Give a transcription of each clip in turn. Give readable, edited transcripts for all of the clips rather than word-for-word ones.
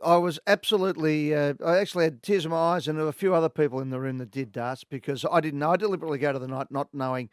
I was absolutely. I actually had tears in my eyes, and there were a few other people in the room that did dust because I didn't know. I deliberately go to the night not knowing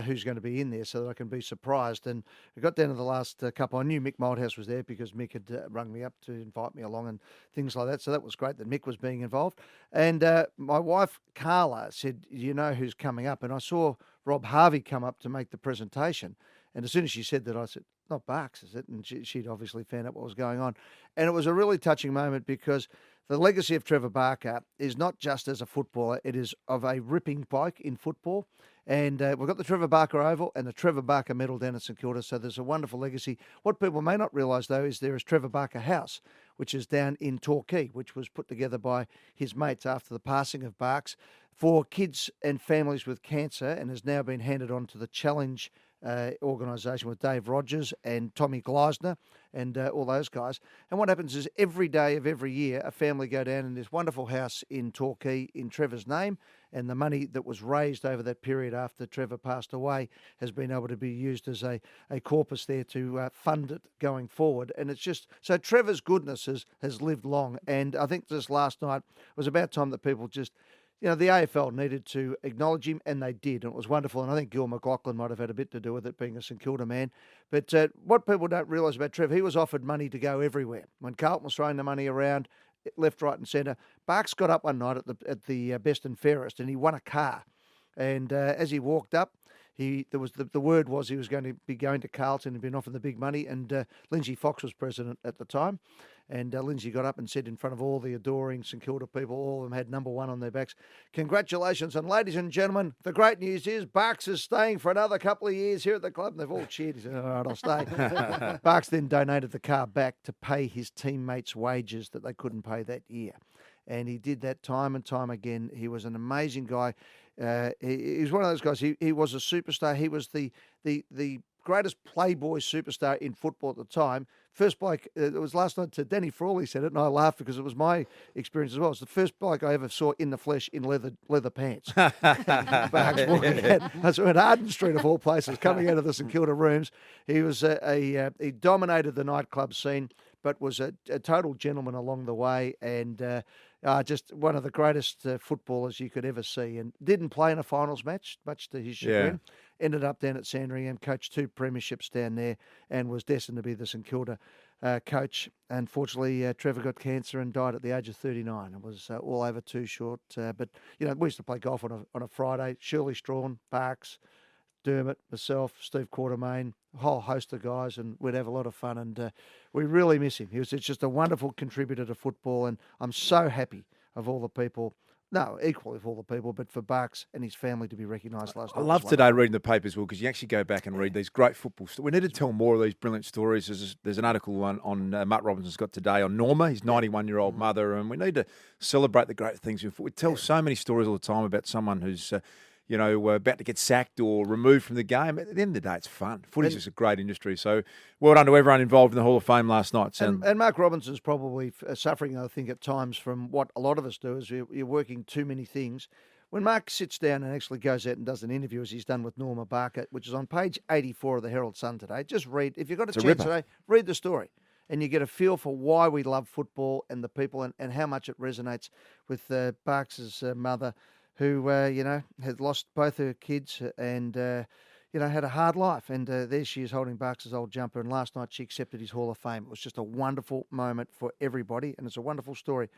who's going to be in there so that I can be surprised. And I got down to the last couple. I knew Mick Moldhouse was there because Mick had rung me up to invite me along and things like that. So that was great that Mick was being involved. And my wife Carla said, "You know who's coming up?" And I saw Rob Harvey come up to make the presentation. And as soon as she said that, I said, "Not Barks, is it?" And she'd obviously found out what was going on. And it was a really touching moment because the legacy of Trevor Barker is not just as a footballer, it is of a ripping bloke in football. And we've got the Trevor Barker Oval and the Trevor Barker Medal down at St Kilda, so there's a wonderful legacy. What people may not realise, though, is there is Trevor Barker House, which is down in Torquay, which was put together by his mates after the passing of Barks for kids and families with cancer and has now been handed on to the Challenge organisation with Dave Rogers and Tommy Gleisner and all those guys. And what happens is every day of every year, a family go down in this wonderful house in Torquay in Trevor's name, and the money that was raised over that period after Trevor passed away has been able to be used as a corpus there to fund it going forward. And it's just, so Trevor's goodness has lived long. And I think this last night was about time that people just, the AFL needed to acknowledge him, and they did, and it was wonderful. And I think Gil McLaughlin might have had a bit to do with it, being a St Kilda man. But what people don't realise about Trev, he was offered money to go everywhere. When Carlton was throwing the money around, left, right and centre, Barks got up one night at the Best and Fairest, and he won a car. And as he walked up, the word was he was going to be going to Carlton and been offered the big money. And Lindsay Fox was president at the time. And Lindsay got up and said in front of all the adoring St Kilda people, all of them had number one on their backs, "Congratulations." And ladies and gentlemen, the great news is Barks is staying for another couple of years here at the club. And they've all cheered. He said, "All right, I'll stay." Barks then donated the car back to pay his teammates' wages that they couldn't pay that year. And he did that time and time again. He was an amazing guy. He was one of those guys. He was a superstar. He was the greatest playboy superstar in football at the time. First bloke, it was last night to Danny Frawley said it, and I laughed because it was my experience as well. It's the first bloke I ever saw in the flesh in leather pants. Barks walking out. I saw at Arden Street of all places, coming out of the St Kilda rooms. He was he dominated the nightclub scene, but was a total gentleman along the way, and just one of the greatest footballers you could ever see. And didn't play in a finals match, much to his chagrin. Yeah. Ended up down at Sandringham, coached 2 premierships down there, and was destined to be the St Kilda coach. Unfortunately, Trevor got cancer and died at the age of 39. It was all over too short. But we used to play golf on a Friday. Shirley Strawn, Barks, Dermot, myself, Steve Quartermain, a whole host of guys, and we'd have a lot of fun. And we really miss him. It's just a wonderful contributor to football, and I'm so happy of all the people. No, equally of all the people, but for Barks and his family to be recognised last night. I love today reading the papers, Will, because you actually go back and read these great football stories. We need to tell more of these brilliant stories. There's an article on Matt Robinson's got today on Norma, his 91-year-old mother, and we need to celebrate the great things. We tell so many stories all the time about someone who's about to get sacked or removed from the game. At the end of the day, it's fun. Footy's just a great industry. So well done to everyone involved in the Hall of Fame last night. And Mark Robinson's probably suffering, I think, at times from what a lot of us do, is you're working too many things. When Mark sits down and actually goes out and does an interview, as he's done with Norma Barker, which is on page 84 of the Herald Sun today, just read. If you've got a chance today, read the story. And you get a feel for why we love football and the people and how much it resonates with Barks' mother, who, had lost both her kids and, had a hard life. And there she is holding Barks' old jumper. And last night she accepted his Hall of Fame. It was just a wonderful moment for everybody. And it's a wonderful story.